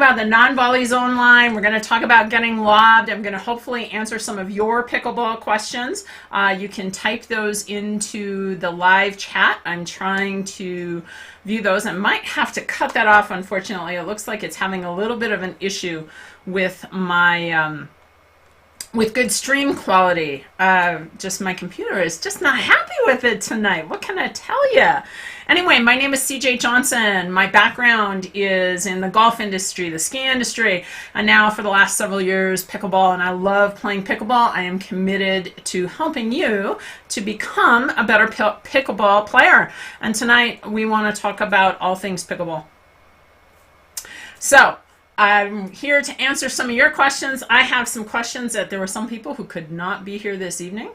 About the non-volley zone line. We're going to talk about getting lobbed. I'm going to hopefully answer some of your pickleball questions. You can type those into the live chat. I'm trying to view those. I might have to cut that off, unfortunately. It looks like it's having a little bit of an issue with my with good stream quality. Just my computer is just not happy with it tonight. What can I tell you? Anyway, my name is CJ Johnson. My background is in the golf industry, the ski industry, and now for the last several years, pickleball, and I love playing pickleball. I am committed to helping you to become a better pickleball player. And tonight, we want to talk about all things pickleball. So, I'm here to answer some of your questions. I have some questions that there were some people who could not be here this evening,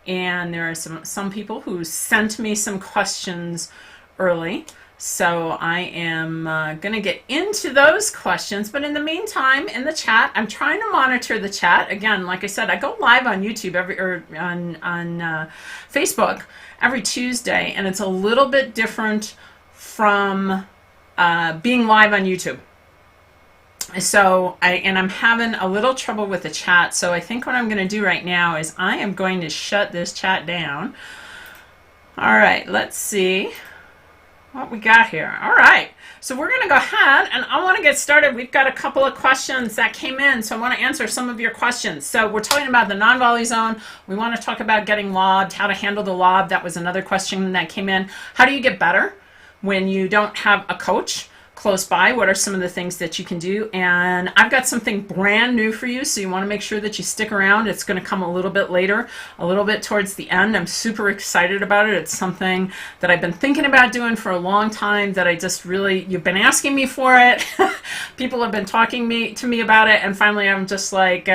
and there are some people who sent me some questions early. So I am going to get into those questions. But in the meantime, in the chat, I'm trying to monitor the chat. Again, like I said, I go live on YouTube on Facebook every Tuesday, and it's a little bit different from being live on YouTube. So I'm having a little trouble with the chat. So I think what I'm going to do right now is I am going to shut this chat down. All right, let's see what we got here. All right, so we're going to go ahead and I want to get started. We've got a couple of questions that came in, so I want to answer some of your questions. So we're talking about the non-volley zone. We want to talk about getting lobbed, how to handle the lob. That was another question that came in. How do you get better when you don't have a coach close by? What are some of the things that you can do? And I've got something brand new for you, so you want to make sure that you stick around. It's going to come a little bit later, a little bit towards the end. I'm super excited about it. It's something that I've been thinking about doing for a long time that I just really, you've been asking me for it. People have been talking to me about it, and finally I'm just like,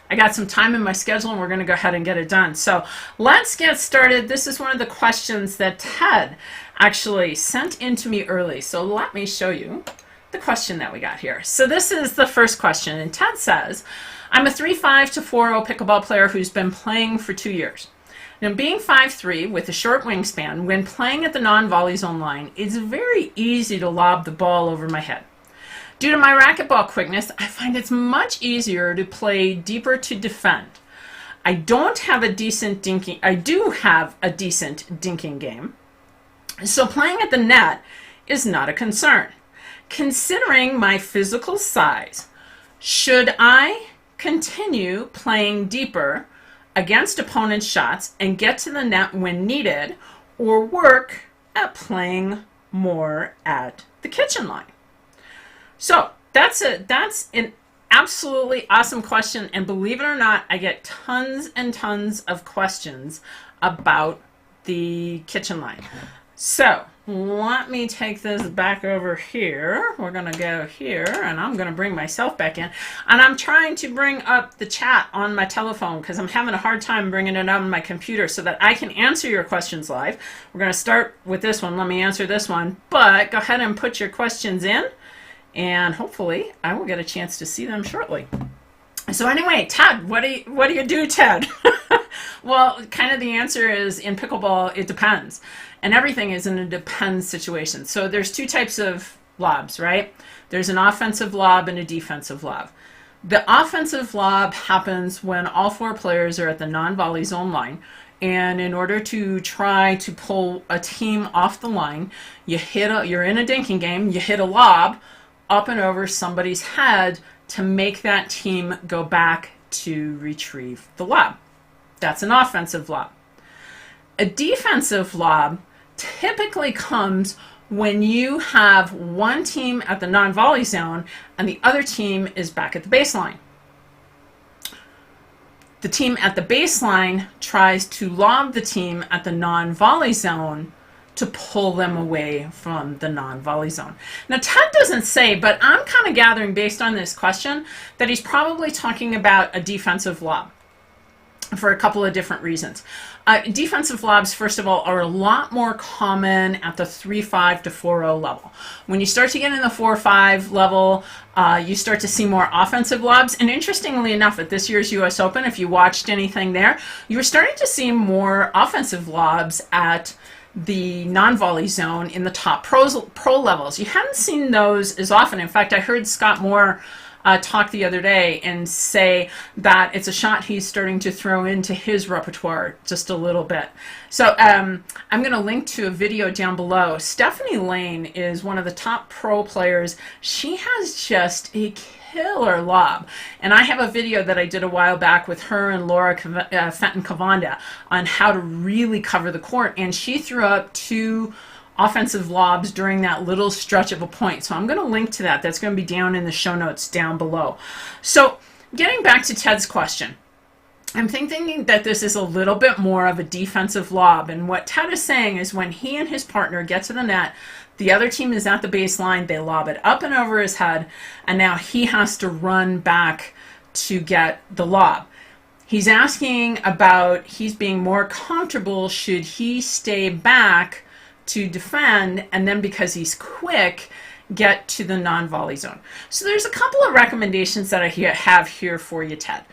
I got some time in my schedule and we're going to go ahead and get it done. So let's get started. This is one of the questions that Ted actually sent in to me early. So let me show you the question that we got here. So this is the first question, and Ted says, I'm a 3'5" to 4'0" pickleball player who's been playing for 2 years. Now, being 5'3" with a short wingspan, when playing at the non-volley zone line, it's very easy to lob the ball over my head. Due to my racquetball quickness, I find it's much easier to play deeper to defend. I do have a decent dinking game, so playing at the net is not a concern. Considering my physical size, should I continue playing deeper against opponents' shots and get to the net when needed, or work at playing more at the kitchen line? So that's an absolutely awesome question, and believe it or not, I get tons and tons of questions about the kitchen line. So let me take this back over here. We're going to go here, and I'm going to bring myself back in. And I'm trying to bring up the chat on my telephone because I'm having a hard time bringing it up on my computer so that I can answer your questions live. We're going to start with this one. Let me answer this one. But go ahead and put your questions in, and hopefully I will get a chance to see them shortly. So anyway, Ted, what do you do, Ted? Well, kind of the answer is, in pickleball, it depends. And everything is in a depends situation. So there's two types of lobs, right? There's an offensive lob and a defensive lob. The offensive lob happens when all four players are at the non-volley zone line. And in order to try to pull a team off the line, you're in a dinking game, you hit a lob up and over somebody's head to make that team go back to retrieve the lob. That's an offensive lob. A defensive lob typically comes when you have one team at the non-volley zone and the other team is back at the baseline. The team at the baseline tries to lob the team at the non-volley zone to pull them away from the non-volley zone. Now, Ted doesn't say, but I'm kind of gathering based on this question that he's probably talking about a defensive lob for a couple of different reasons. Defensive lobs, first of all, are a lot more common at the 3'5" to 4'0" level. When you start to get in the 4'5" level, you start to see more offensive lobs. And interestingly enough, at this year's US Open, if you watched anything there, you were starting to see more offensive lobs at the non-volley zone in the top pro levels. You hadn't seen those as often. In fact, I heard Scott Moore talk the other day and say that it's a shot he's starting to throw into his repertoire just a little bit. So I'm going to link to a video down below. Stephanie Lane is one of the top pro players. She has just a killer lob. And I have a video that I did a while back with her and Laura Fenton Cavanda on how to really cover the court. And she threw up 2 offensive lobs during that little stretch of a point. So I'm going to link to that. That's going to be down in the show notes down below. So getting back to Ted's question, I'm thinking that this is a little bit more of a defensive lob. And what Ted is saying is when he and his partner get to the net, the other team is at the baseline, they lob it up and over his head, and now he has to run back to get the lob. He's asking about he's being more comfortable should he stay back to defend, and then because he's quick, get to the non-volley zone. So there's a couple of recommendations that I have here for you, Ted.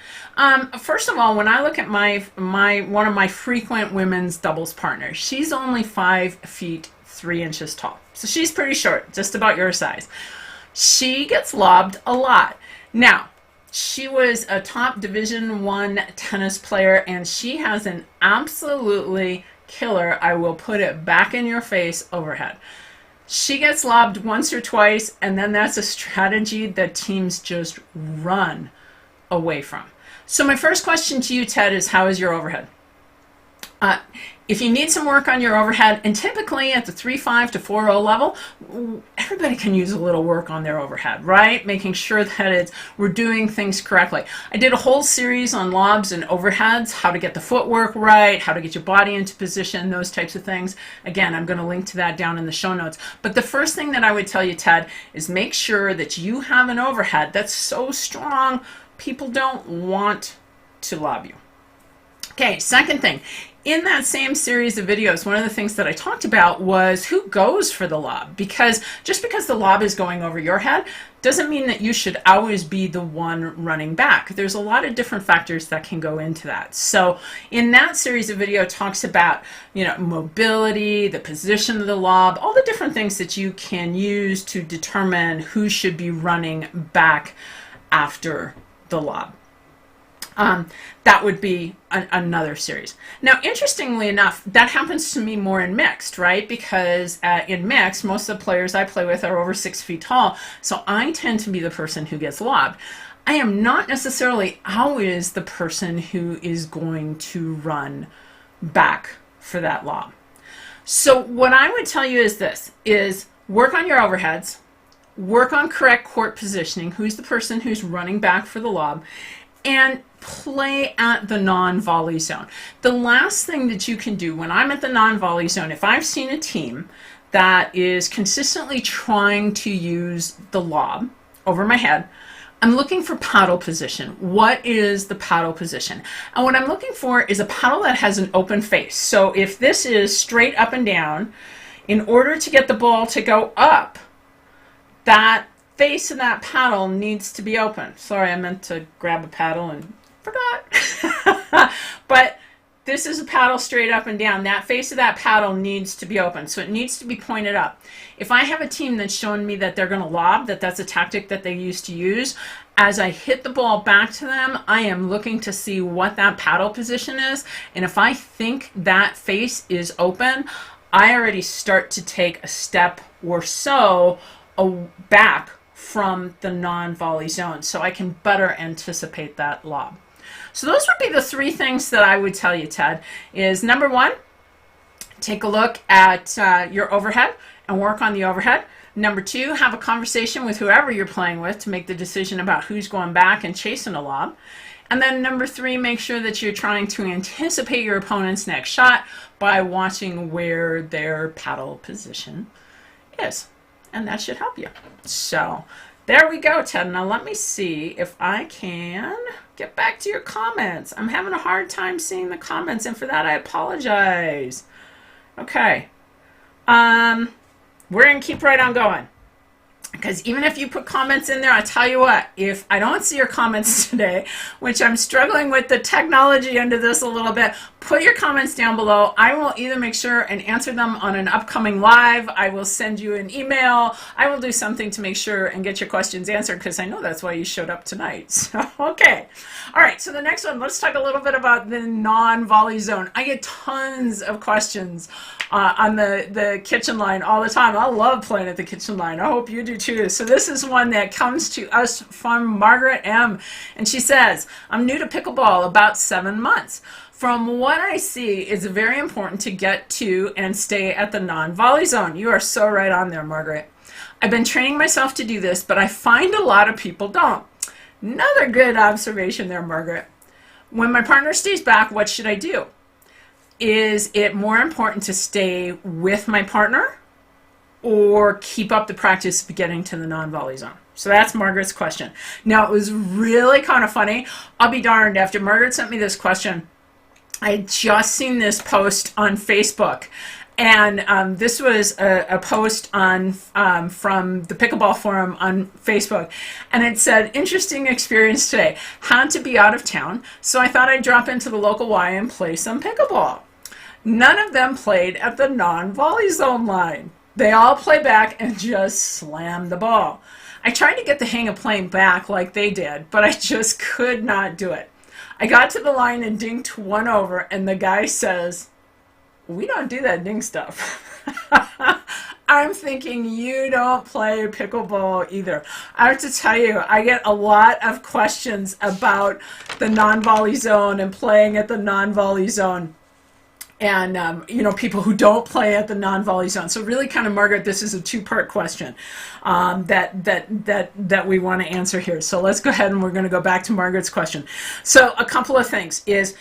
First of all, when I look at one of my frequent women's doubles partners, she's only 5 feet 3 inches tall. So she's pretty short, just about your size. She gets lobbed a lot. Now, she was a top Division I tennis player, and she has an absolutely killer, I will put it back in your face, overhead. She gets lobbed once or twice, and then that's a strategy that teams just run away from. So my first question to you, Ted, is how is your overhead? If you need some work on your overhead, and typically at the 3.5 to 4.0 level, everybody can use a little work on their overhead, right? Making sure that we're doing things correctly. I did a whole series on lobs and overheads, how to get the footwork right, how to get your body into position, those types of things. Again, I'm going to link to that down in the show notes. But the first thing that I would tell you, Ted, is make sure that you have an overhead that's so strong, people don't want to lob you. Okay, second thing. In that same series of videos, one of the things that I talked about was who goes for the lob. Because just because the lob is going over your head doesn't mean that you should always be the one running back. There's a lot of different factors that can go into that. So in that series of video, it talks about, mobility, the position of the lob, all the different things that you can use to determine who should be running back after the lob. That would be another series. Now, interestingly enough, that happens to me more in mixed, right? Because in mixed, most of the players I play with are over 6 feet tall, so I tend to be the person who gets lobbed. I am not necessarily always the person who is going to run back for that lob. So what I would tell you is this, is work on your overheads, work on correct court positioning, who's the person who's running back for the lob, and play at the non-volley zone. The last thing that you can do when I'm at the non-volley zone, if I've seen a team that is consistently trying to use the lob over my head, I'm looking for paddle position. What is the paddle position? And what I'm looking for is a paddle that has an open face. So if this is straight up and down, in order to get the ball to go up, that face of that paddle needs to be open. Sorry, I meant to grab a paddle and forgot. But this is a paddle straight up and down. That face of that paddle needs to be open. So it needs to be pointed up. If I have a team that's showing me that they're going to lob, that's a tactic that they used to use, as I hit the ball back to them, I am looking to see what that paddle position is. And if I think that face is open, I already start to take a step or so back from the non-volley zone, so I can better anticipate that lob. So those would be the 3 things that I would tell you, Ted, is number 1, take a look at your overhead and work on the overhead. Number 2, have a conversation with whoever you're playing with to make the decision about who's going back and chasing a lob. And then number 3, make sure that you're trying to anticipate your opponent's next shot by watching where their paddle position is. And that should help you. So there we go, Ted. Now let me see if I can get back to your comments. I'm having a hard time seeing the comments, and for that I apologize. Okay. We're going to keep right on going. Because even if you put comments in there, I tell you what, if I don't see your comments today, which I'm struggling with the technology under this a little bit, put your comments down below. I will either make sure and answer them on an upcoming live. I will send you an email. I will do something to make sure and get your questions answered, because I know that's why you showed up tonight. So, okay. All right, so the next one, let's talk a little bit about the non-volley zone. I get tons of questions on the kitchen line all the time. I love playing at the kitchen line. I hope you do too. So this is one that comes to us from Margaret M. And she says, I'm new to pickleball, about 7 months. From what I see, it's very important to get to and stay at the non-volley zone. You are so right on there, Margaret. I've been training myself to do this, but I find a lot of people don't. Another good observation there, Margaret. When my partner stays back, what should I do? Is it more important to stay with my partner or keep up the practice of getting to the non-volley zone? So that's Margaret's question. Now, it was really kind of funny. I'll be darned, after Margaret sent me this question, I had just seen this post on Facebook. And this was a post on from the Pickleball Forum on Facebook. And it said, interesting experience today. Had to be out of town, so I thought I'd drop into the local Y and play some pickleball. None of them played at the non-volley zone line. They all play back and just slam the ball. I tried to get the hang of playing back like they did, but I just could not do it. I got to the line and dinked one over, and the guy says, we don't do that dink stuff. I'm thinking you don't play pickleball either. I have to tell you, I get a lot of questions about the non-volley zone and playing at the non-volley zone. And, you know, people who don't play at the non-volley zone. So really kind of, Margaret, this is a two-part question that we want to answer here. So let's go ahead and we're going to go back to Margaret's question. So a couple of things is,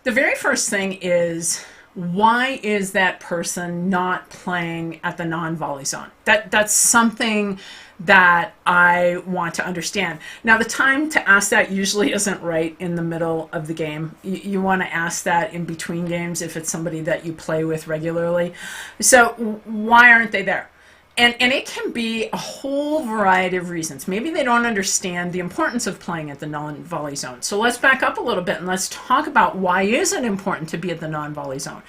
the very first thing is, why is that person not playing at the non-volley zone? That's something that I want to understand. Now, the time to ask that usually isn't right in the middle of the game. You want to ask that in between games if it's somebody that you play with regularly. So why aren't they there? And it can be a whole variety of reasons. Maybe they don't understand the importance of playing at the non-volley zone. So let's back up a little bit and let's talk about why is it important to be at the non-volley zone.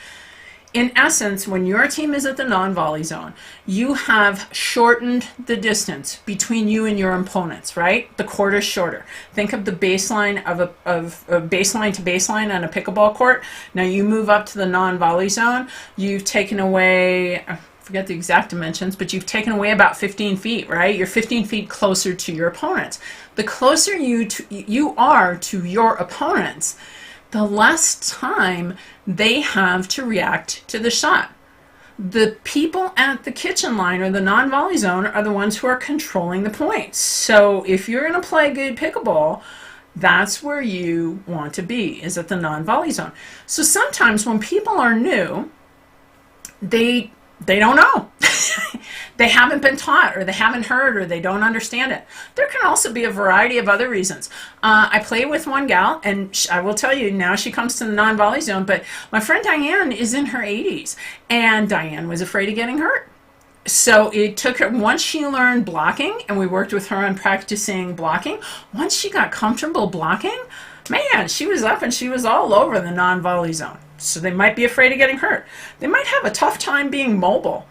In essence, when your team is at the non-volley zone, you have shortened the distance between you and your opponents, right? The court is shorter. Think of the baseline of a baseline to baseline on a pickleball court. Now you move up to the non-volley zone, you've taken away, I forget the exact dimensions, but you've taken away about 15 feet, right? You're 15 feet closer to your opponents. The closer you are to your opponents, the less time they have to react to the shot. The people at the kitchen line or the non-volley zone are the ones who are controlling the points. So if you're going to play good pickleball, that's where you want to be, is at the non-volley zone. So sometimes when people are new, they don't know. They haven't been taught, or they haven't heard, or they don't understand it. There can also be a variety of other reasons. I play with one gal, and I will tell you, now she comes to the non-volley zone, but my friend Diane is in her 80s, and Diane was afraid of getting hurt. So it took her, once she learned blocking, and we worked with her on practicing blocking, once she got comfortable blocking, man, she was up and she was all over the non-volley zone. So they might be afraid of getting hurt. They might have a tough time being mobile,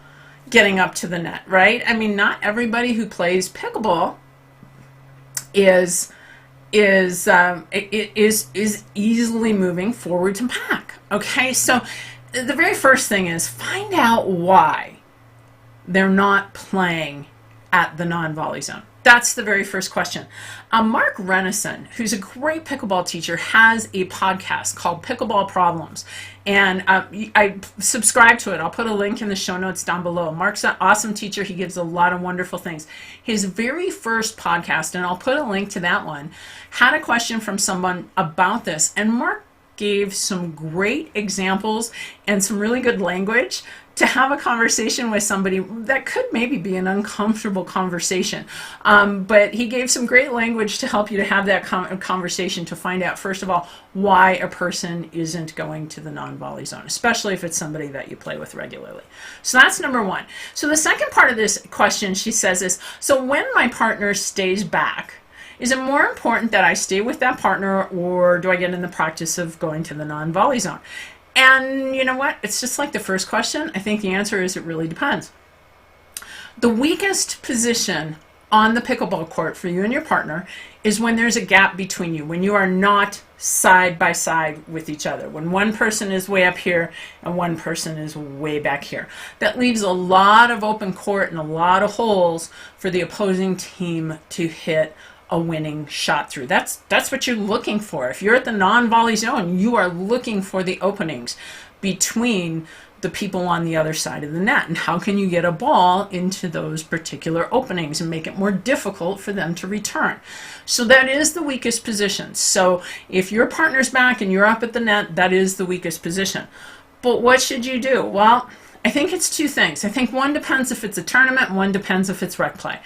getting up to the net, right? I mean, not everybody who plays pickleball is easily moving forward to back. Okay, so the very first thing is find out why they're not playing at the non-volley zone. That's the very first question. Mark Renison, who's a great pickleball teacher, has a podcast called Pickleball Problems. And I subscribe to it. I'll put a link in the show notes down below. Mark's an awesome teacher. He gives a lot of wonderful things. His very first podcast, and I'll put a link to that one, had a question from someone about this. And Mark gave some great examples and some really good language to have a conversation with somebody that could maybe be an uncomfortable conversation. But he gave some great language to help you to have that conversation to find out, first of all, why a person isn't going to the non-volley zone, especially if it's somebody that you play with regularly. So that's number one. So the second part of this question, she says, is, so when my partner stays back, Is it more important that I stay with that partner, or do I get in the practice of going to the non-volley zone? And you know what? It's just like the first question. I think the answer is it really depends. The weakest position on the pickleball court for you and your partner is when there's a gap between you, when you are not side by side with each other, when one person is way up here and one person is way back here. That leaves a lot of open court and a lot of holes for the opposing team to hit a winning shot through. That's what you're looking for. If you're at the non-volley zone, you are looking for the openings between the people on the other side of the net. And how can you get a ball into those particular openings and make it more difficult for them to return? So that is the weakest position. So if your partner's back and you're up at the net, that is the weakest position. But what should you do? Well, I think it's two things. I think one depends if it's a tournament, one depends if it's rec play.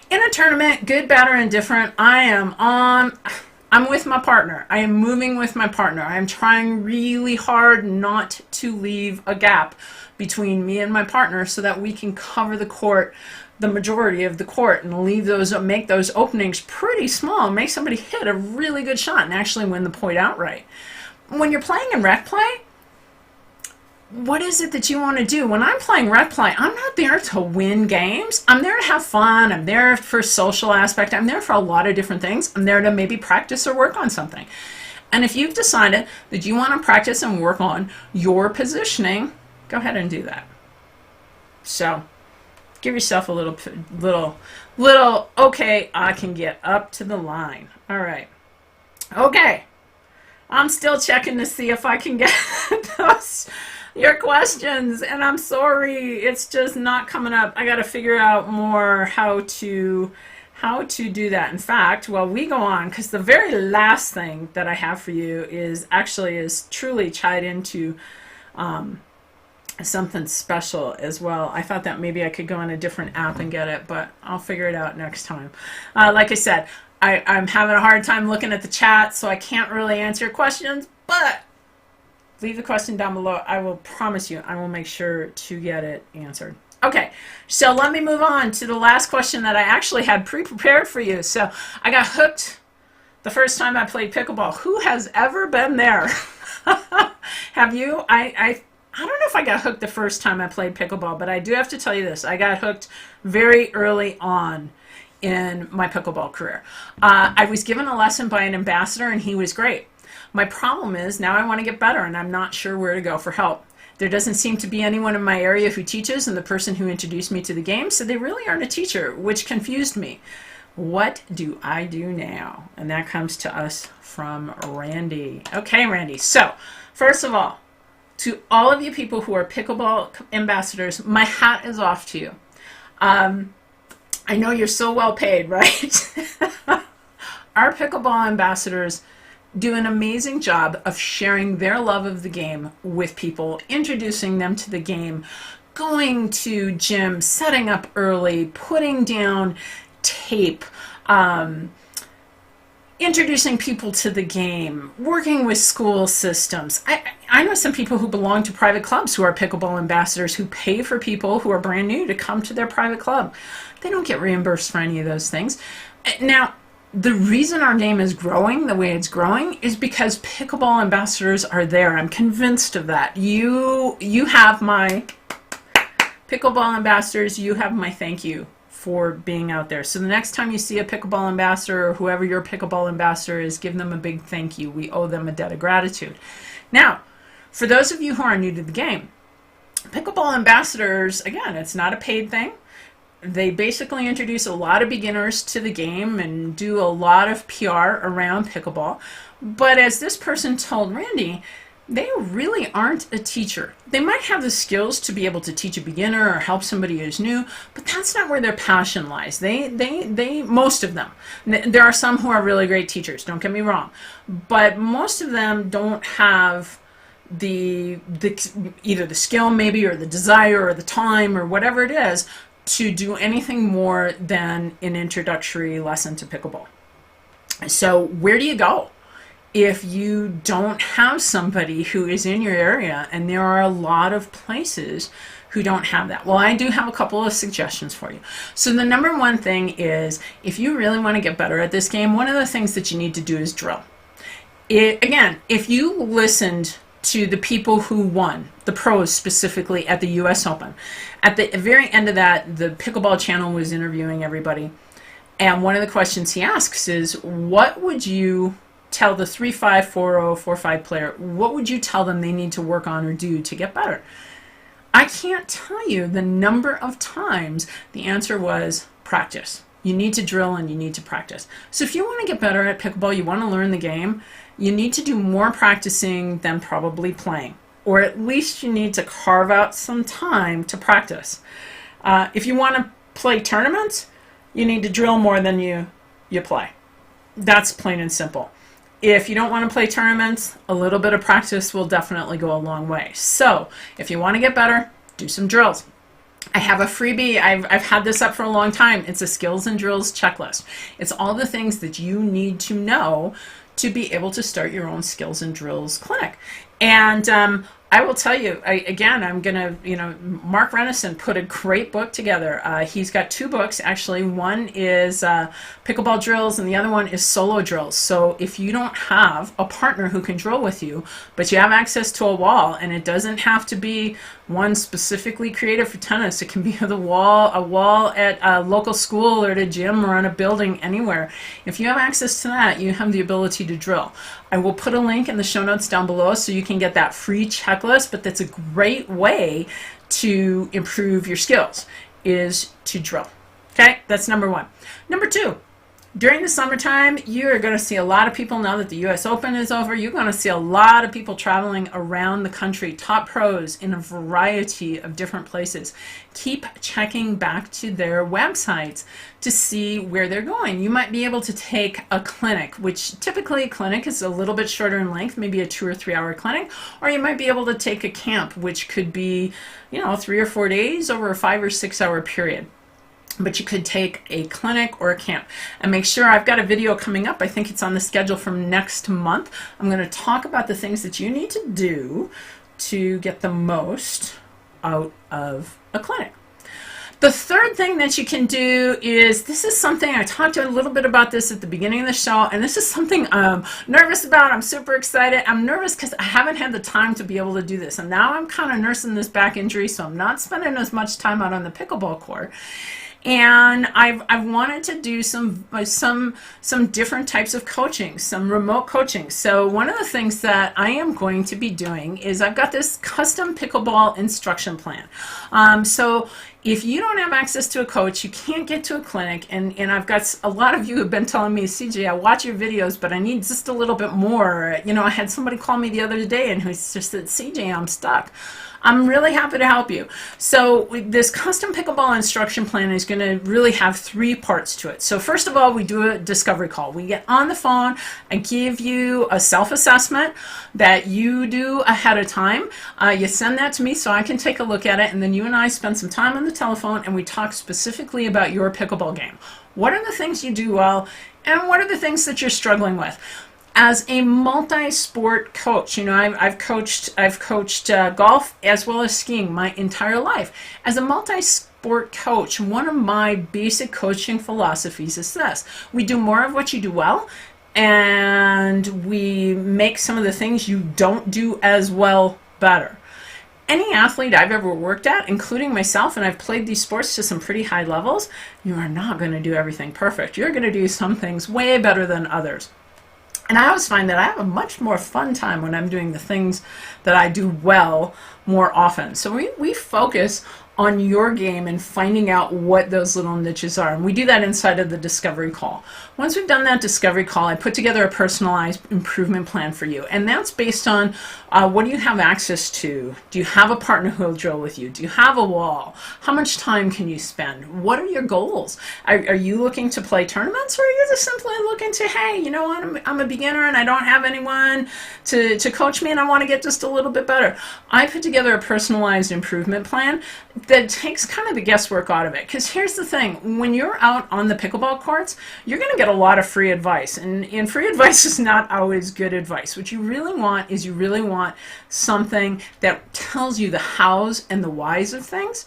In a tournament, good, bad, or indifferent, I'm with my partner. I am moving with my partner. I am trying really hard not to leave a gap between me and my partner so that we can cover the court, the majority of the court, and make those openings pretty small, make somebody hit a really good shot and actually win the point outright. When you're playing in rec play, what is it that you want to do? When I'm playing rec play, I'm not there to win games. I'm there to have fun. I'm there for social aspect. I'm there for a lot of different things. I'm there to maybe practice or work on something. And if you've decided that you want to practice and work on your positioning, go ahead and do that. So give yourself a little, okay, I can get up to the line. All right. Okay. I'm still checking to see if I can get your questions, and I'm sorry, it's just not coming up. I got to figure out more how to do that. In fact, while we go on, because the very last thing that I have for you is truly tied into something special as well. I thought that maybe I could go on a different app and get it, but I'll figure it out next time. Like I said, I'm having a hard time looking at the chat, so I can't really answer questions, but leave the question down below. I will promise you, I will make sure to get it answered. Okay, so let me move on to the last question that I actually had pre-prepared for you. So I got hooked the first time I played pickleball. Who has ever been there? Have you? I don't know if I got hooked the first time I played pickleball, but I do have to tell you this. I got hooked very early on in my pickleball career. I was given a lesson by an ambassador, and he was great. My problem is now I want to get better, and I'm not sure where to go for help. There doesn't seem to be anyone in my area who teaches, and the person who introduced me to the game said they really aren't a teacher, which confused me. What do I do now? And that comes to us from Randy. Okay, Randy. So, first of all, to all of you people who are pickleball ambassadors, my hat is off to you. I know you're so well paid, right? Our pickleball ambassadors do an amazing job of sharing their love of the game with people, introducing them to the game, going to gyms, setting up early, putting down tape, introducing people to the game, working with school systems. I know some people who belong to private clubs who are pickleball ambassadors who pay for people who are brand new to come to their private club. They don't get reimbursed for any of those things. Now, the reason our game is growing the way it's growing is because pickleball ambassadors are there. I'm convinced of that. You have my pickleball ambassadors. You have my thank you for being out there. So the next time you see a pickleball ambassador or whoever your pickleball ambassador is, give them a big thank you. We owe them a debt of gratitude. Now, for those of you who are new to the game, pickleball ambassadors, again, it's not a paid thing. They basically introduce a lot of beginners to the game and do a lot of PR around pickleball. But as this person told Randy, they really aren't a teacher. They might have the skills to be able to teach a beginner or help somebody who's new, but that's not where their passion lies. They most of them. There are some who are really great teachers, don't get me wrong, but most of them don't have either the skill maybe or the desire or the time or whatever it is to do anything more than an introductory lesson to pickleball. So where do you go if you don't have somebody who is in your area? And there are a lot of places who don't have that. Well, I do have a couple of suggestions for you. So the number one thing is, if you really want to get better at this game, one of the things that you need to do is drill. Again, if you listened to the people who won, the pros specifically at the US Open, at the very end of that, the Pickleball channel was interviewing everybody. And one of the questions he asks is, what would you tell the 3-5, 4-0, 4-5 player, what would you tell them they need to work on or do to get better? I can't tell you the number of times the answer was practice. You need to drill and you need to practice. So if you want to get better at pickleball, you want to learn the game, you need to do more practicing than probably playing. Or at least you need to carve out some time to practice. If you want to play tournaments, you need to drill more than you play. That's plain and simple. If you don't want to play tournaments, a little bit of practice will definitely go a long way. So if you want to get better, do some drills. I have a freebie. I've had this up for a long time. It's a skills and drills checklist. It's all the things that you need to know to be able to start your own skills and drills clinic. And I will tell you, I'm going to, Mark Renison put a great book together. He's got 2 books, actually. One is Pickleball Drills, and the other one is Solo Drills. So if you don't have a partner who can drill with you, but you have access to a wall, and it doesn't have to be one specifically created for tennis. It can be a wall at a local school or at a gym or on a building, anywhere. If you have access to that, you have the ability to drill. I will put a link in the show notes down below so you can get that free checklist, but that's a great way to improve your skills, is to drill. Okay, that's number 1. Number 2, during the summertime, you're going to see a lot of people, now that the US Open is over, you're going to see a lot of people traveling around the country, top pros in a variety of different places. Keep checking back to their websites to see where they're going. You might be able to take a clinic, which typically a clinic is a little bit shorter in length, maybe a 2 or 3 hour clinic, or you might be able to take a camp, which could be, 3 or 4 days over a 5 or 6 hour period. But you could take a clinic or a camp. And make sure, I've got a video coming up, I think it's on the schedule for next month. I'm going to talk about the things that you need to do to get the most out of a clinic. The third thing that you can do is, this is something, I talked a little bit about this at the beginning of the show, and this is something I'm nervous about. I'm super excited. I'm nervous because I haven't had the time to be able to do this. And now I'm kind of nursing this back injury, so I'm not spending as much time out on the pickleball court. And I've wanted to do some different types of coaching, some remote coaching. So one of the things that I am going to be doing is, I've got this custom pickleball instruction plan. So if you don't have access to a coach, you can't get to a clinic, and I've got a lot of you have been telling me, CJ, I watch your videos, but I need just a little bit more. I had somebody call me the other day and who just said, CJ, I'm stuck. I'm really happy to help you. So this custom pickleball instruction plan is going to really have 3 parts to it. So first of all, we do a discovery call. We get on the phone. I give you a self-assessment that you do ahead of time. You send that to me so I can take a look at it, and then you and I spend some time on the telephone and we talk specifically about your pickleball game. What are the things you do well, and what are the things that you're struggling with? As a multi-sport coach, I've coached golf as well as skiing my entire life. As a multi-sport coach, one of my basic coaching philosophies is this: we do more of what you do well, and we make some of the things you don't do as well better. Any athlete I've ever worked at, including myself, and I've played these sports to some pretty high levels, you are not going to do everything perfect. You're going to do some things way better than others. And I always find that I have a much more fun time when I'm doing the things that I do well more often. So we focus on your game and finding out what those little niches are. And we do that inside of the discovery call. Once we've done that discovery call, I put together a personalized improvement plan for you. And that's based on what do you have access to? Do you have a partner who will drill with you? Do you have a wall? How much time can you spend? What are your goals? Are you looking to play tournaments, or are you just simply looking to, hey, you know what, I'm a beginner and I don't have anyone to coach me and I want to get just a little bit better? I put together a personalized improvement plan that takes kind of the guesswork out of it. Because here's the thing, when you're out on the pickleball courts, you're going to get a lot of free advice. And free advice is not always good advice. What you really want is you really want something that tells you the hows and the whys of things,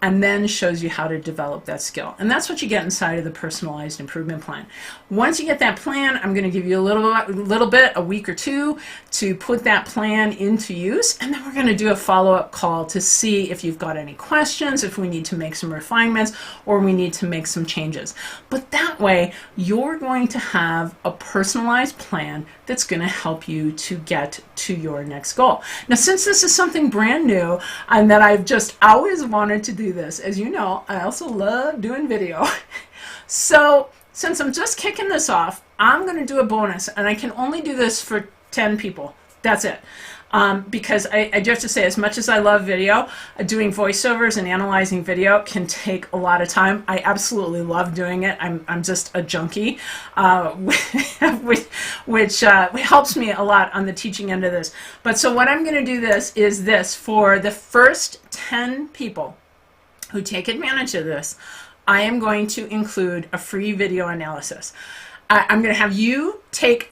and then shows you how to develop that skill. And that's what you get inside of the personalized improvement plan. Once you get that plan, I'm going to give you a little bit, a week or two, to put that plan into use, and then we're going to do a follow-up call to see if you've got any questions, if we need to make some refinements, or we need to make some changes. But that way, you're going to have a personalized plan that's going to help you to get to your next goal. Now, since this is something brand new and that I've just always wanted to do this, as you know, I also love doing video. So since I'm just kicking this off, I'm going to do a bonus, and I can only do this for 10 people. That's it. Because I do have to say, as much as I love video, doing voiceovers and analyzing video can take a lot of time. I absolutely love doing it. I'm just a junkie, which helps me a lot on the teaching end of this. But so what I'm going to do is this for the first 10 people who take advantage of this. I am going to include a free video analysis. I'm going to have you take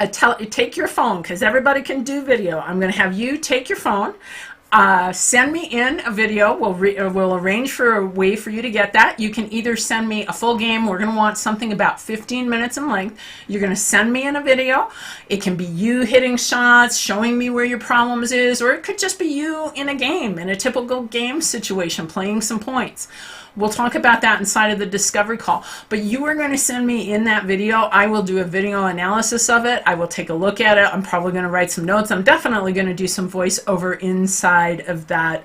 your phone, because everybody can do video. I'm going to have you take your phone, send me in a video. We'll arrange for a way for you to get that. You can either send me a full game. We're going to want something about 15 minutes in length. You're going to send me in a video. It can be you hitting shots, showing me where your problems is, or it could just be you in a game, in a typical game situation, playing some points. We'll talk about that inside of the discovery call. But you are going to send me in that video. I will do a video analysis of it. I will take a look at it. I'm probably going to write some notes. I'm definitely going to do some voiceover inside of that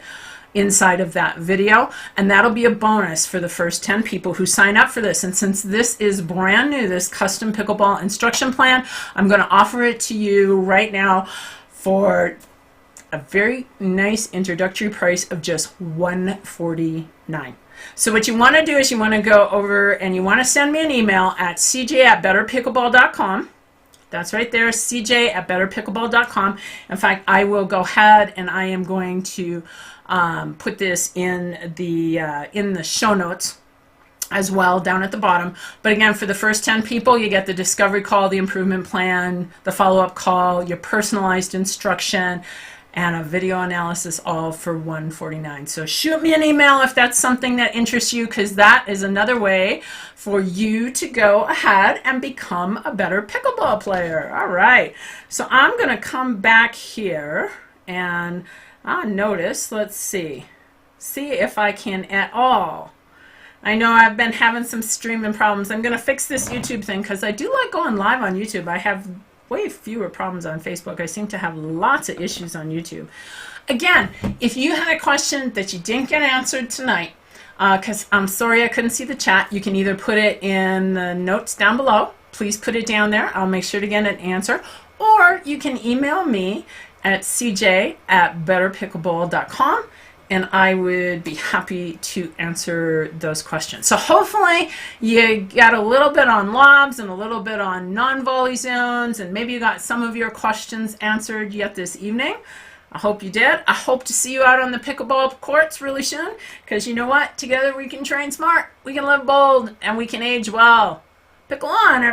video, and that'll be a bonus for the first 10 people who sign up for this. And since this is brand new, this custom pickleball instruction plan, I'm going to offer it to you right now for a very nice introductory price of just $149. So what you want to do is you want to go over and you want to send me an email at cj@betterpickleball.com. That's right there, cj@betterpickleball.com. In fact, I will go ahead and I am going to put this in the show notes as well down at the bottom. But again, for the first 10 people, you get the discovery call, the improvement plan, the follow-up call, your personalized instruction, and a video analysis, all for $149. So shoot me an email if that's something that interests you, because that is another way for you to go ahead and become a better pickleball player. All right, so I'm going to come back here and notice, let's see if I can at all. I know I've been having some streaming problems. I'm going to fix this YouTube thing, because I do like going live on YouTube. I have way fewer problems on Facebook. I seem to have lots of issues on YouTube. Again, if you had a question that you didn't get answered tonight, because I'm sorry I couldn't see the chat, you can either put it in the notes down below. Please put it down there. I'll make sure to get an answer. Or you can email me at cj@betterpickleball.com, and I would be happy to answer those questions. So hopefully you got a little bit on lobs and a little bit on non-volley zones, and maybe you got some of your questions answered yet this evening. I hope you did. I hope to see you out on the pickleball courts really soon, because you know what? Together we can train smart, we can live bold, and we can age well. Pickle on, everybody.